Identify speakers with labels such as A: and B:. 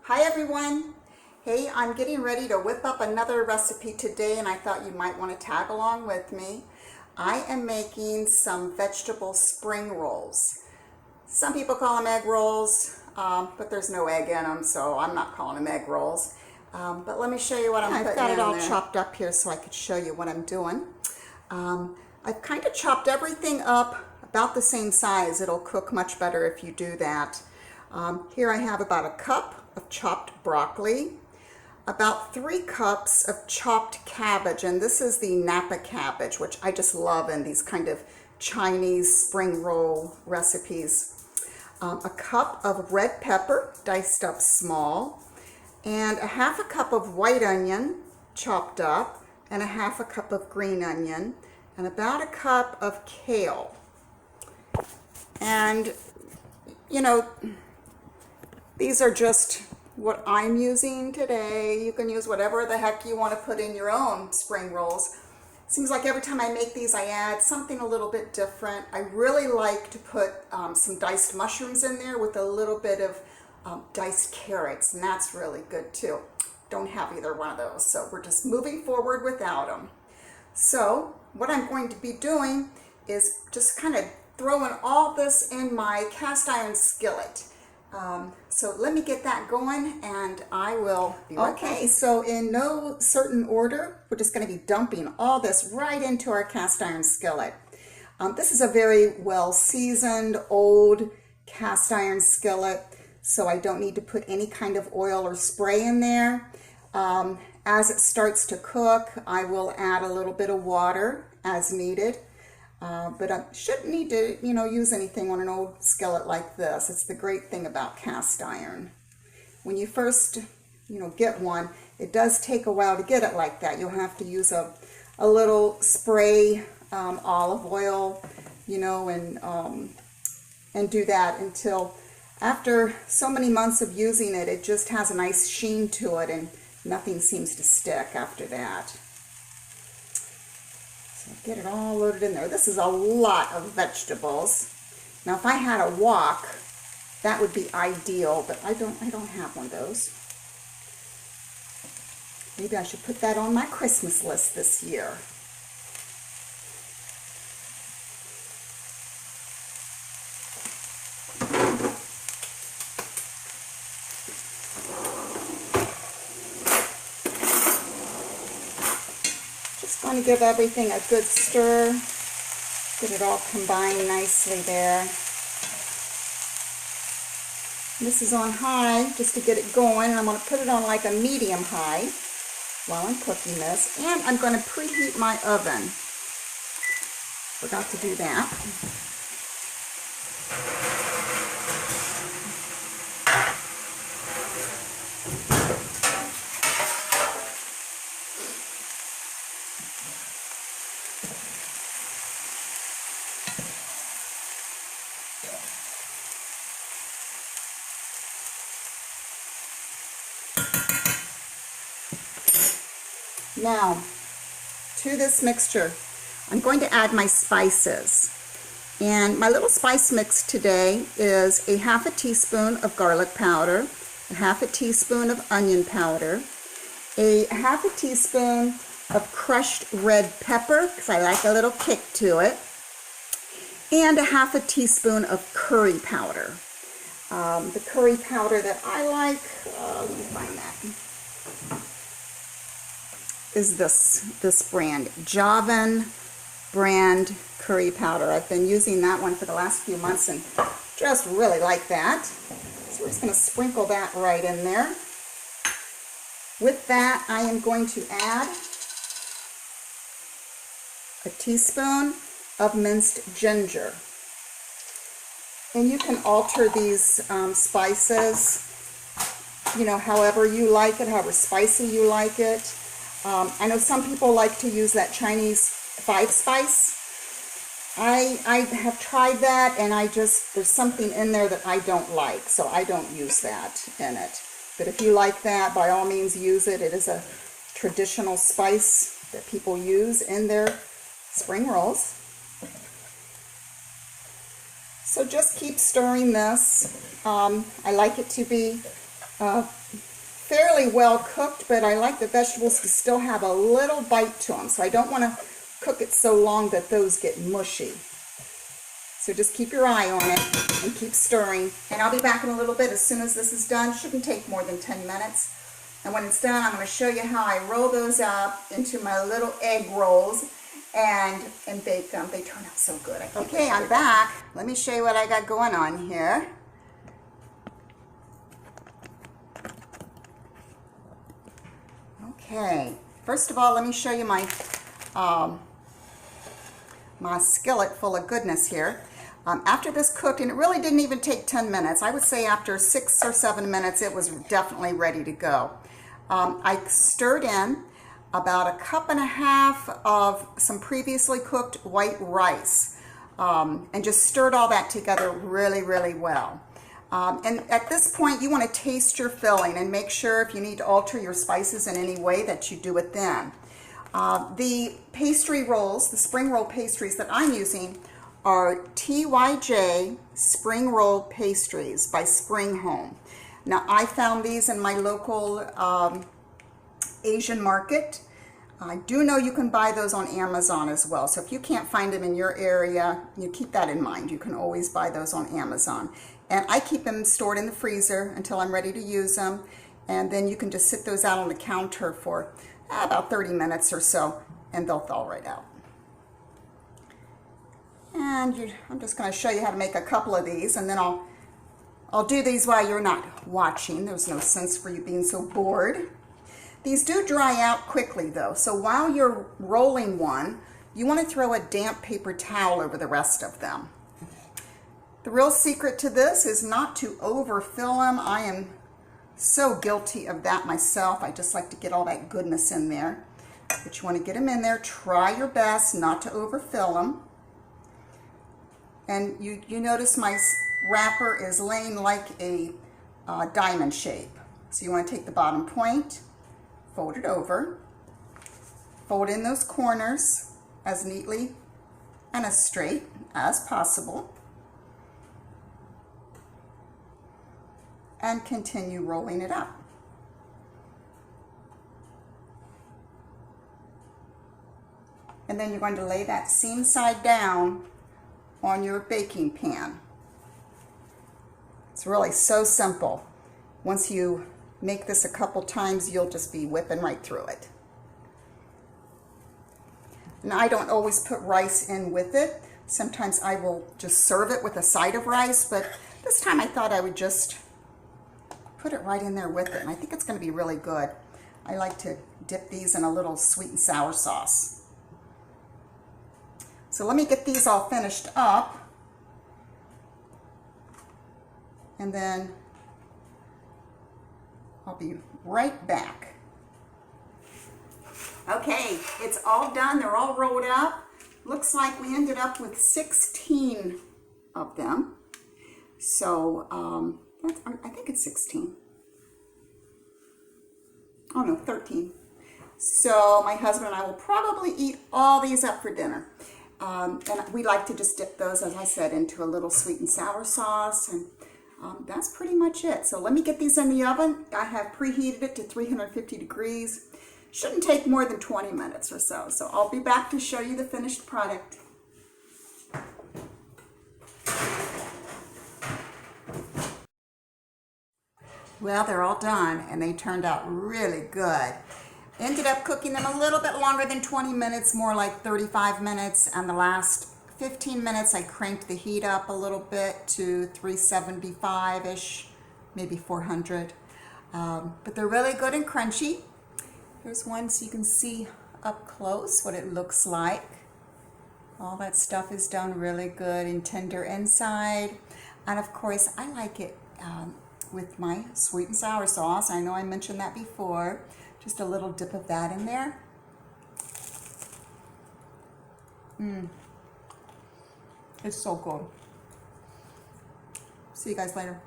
A: Hi everyone. Hey, I'm getting ready to whip up another recipe today and I thought you might want to tag along with me. I am making some vegetable spring rolls. Some people call them egg rolls, but there's no egg in them, so I'm not calling them egg rolls. But let me show you what I'm putting in there. I've got it all chopped up here so I could show you what I'm doing. I've kind of chopped everything up about the same size. It'll cook much better if you do that. Here I have about a cup of chopped broccoli, about 3 cups of chopped cabbage, and this is the Napa cabbage, which I just love in these kind of Chinese spring roll recipes. A cup of red pepper, diced up small, and a half a cup of white onion, chopped up, and a half a cup of green onion, and about a cup of kale. And, you know, these are just what I'm using today. You can use whatever the heck you want to put in your own spring rolls. Seems like every time I make these, I add something a little bit different. I really like to put some diced mushrooms in there with a little bit of diced carrots, and that's really good too. Don't have either one of those, so we're just moving forward without them. So what I'm going to be doing is just kind of throwing all this in my cast iron skillet. So let me get that going and I will be right back. Okay, so in no certain order, we're just going to be dumping all this right into our cast iron skillet. This is a very well seasoned old cast iron skillet, so I don't need to put any kind of oil or spray in there. As it starts to cook, I will add a little bit of water as needed. But I shouldn't need to, use anything on an old skillet like this. It's the great thing about cast iron. When you first, get one, it does take a while to get it like that. You'll have to use a little spray olive oil, and do that until after so many months of using it, it just has a nice sheen to it and nothing seems to stick after that. So get it all loaded in there. This is a lot of vegetables. Now if I had a wok, that would be ideal, but I don't have one of those. Maybe I should put that on my Christmas list this year. Going to give everything a good stir, get it all combined nicely there. This is on high just to get it going, and I'm going to put it on like a medium high while I'm cooking this, and I'm going to preheat my oven. Forgot to do that. Now, to this mixture, I'm going to add my spices. And my little spice mix today is a half a teaspoon of garlic powder, a half a teaspoon of onion powder, a half a teaspoon of crushed red pepper, because I like a little kick to it, and a half a teaspoon of curry powder. The curry powder that I like, let me find that, is this brand, Javan brand curry powder. I've been using that one for the last few months and just really like that. So we're just going to sprinkle that right in there. With that, I am going to add a teaspoon of minced ginger. And you can alter these spices, however you like it, however spicy you like it. I know some people like to use that Chinese 5-spice. I have tried that, and there's something in there that I don't like, so I don't use that in it. But if you like that, by all means use it. It is a traditional spice that people use in their spring rolls. So just keep stirring this. I like it to be fairly well cooked, but I like the vegetables to still have a little bite to them. So I don't want to cook it so long that those get mushy. So just keep your eye on it and keep stirring. And I'll be back in a little bit as soon as this is done. Shouldn't take more than 10 minutes. And when it's done, I'm going to show you how I roll those up into my little egg rolls and bake them. They turn out so good. Okay, I'm back. Let me show you what I got going on here. Okay, first of all, let me show you my my skillet full of goodness here. After this cooked, and it really didn't even take 10 minutes, I would say after 6 or 7 minutes, it was definitely ready to go. I stirred in about 1.5 cups of some previously cooked white rice and just stirred all that together really, really well. And at this point, you want to taste your filling and make sure if you need to alter your spices in any way that you do it then. The pastry rolls, the spring roll pastries that I'm using are TYJ Spring Roll Pastries by Spring Home. Now, I found these in my local Asian market. I do know you can buy those on Amazon as well. So if you can't find them in your area, you keep that in mind. You can always buy those on Amazon. And I keep them stored in the freezer until I'm ready to use them. And then you can just sit those out on the counter for about 30 minutes or so, and they'll thaw right out. And I'm just going to show you how to make a couple of these, and then I'll do these while you're not watching. There's no sense for you being so bored. These do dry out quickly though, so while you're rolling one, you want to throw a damp paper towel over the rest of them. The real secret to this is not to overfill them. I am so guilty of that myself. I just like to get all that goodness in there. But you want to get them in there. Try your best not to overfill them. And you notice my wrapper is laying like a diamond shape. So you want to take the bottom point, fold it over, fold in those corners as neatly and as straight as possible, and continue rolling it up. And then you're going to lay that seam side down on your baking pan. It's really so simple. Once you make this a couple times, you'll just be whipping right through it. And I don't always put rice in with it. Sometimes I will just serve it with a side of rice, but this time I thought I would just put it right in there with it, and I think it's going to be really good. I like to dip these in a little sweet and sour sauce. So let me get these all finished up, and then I'll be right back. Okay, it's all done. They're all rolled up. Looks like we ended up with 16 of them. So I think it's 16. Oh no, 13. So my husband and I will probably eat all these up for dinner. And we like to just dip those, as I said, into a little sweet and sour sauce. And that's pretty much it. So let me get these in the oven. I have preheated it to 350 degrees. Shouldn't take more than 20 minutes or so. So I'll be back to show you the finished product. Well, they're all done, and they turned out really good. Ended up cooking them a little bit longer than 20 minutes, more like 35 minutes, and the last 15 minutes I cranked the heat up a little bit to 375-ish, maybe 400. But they're really good and crunchy. Here's one so you can see up close what it looks like. All that stuff is done really good and tender inside. And of course, I like it with my sweet and sour sauce. I know I mentioned that before. Just a little dip of that in there. It's so good. See you guys later.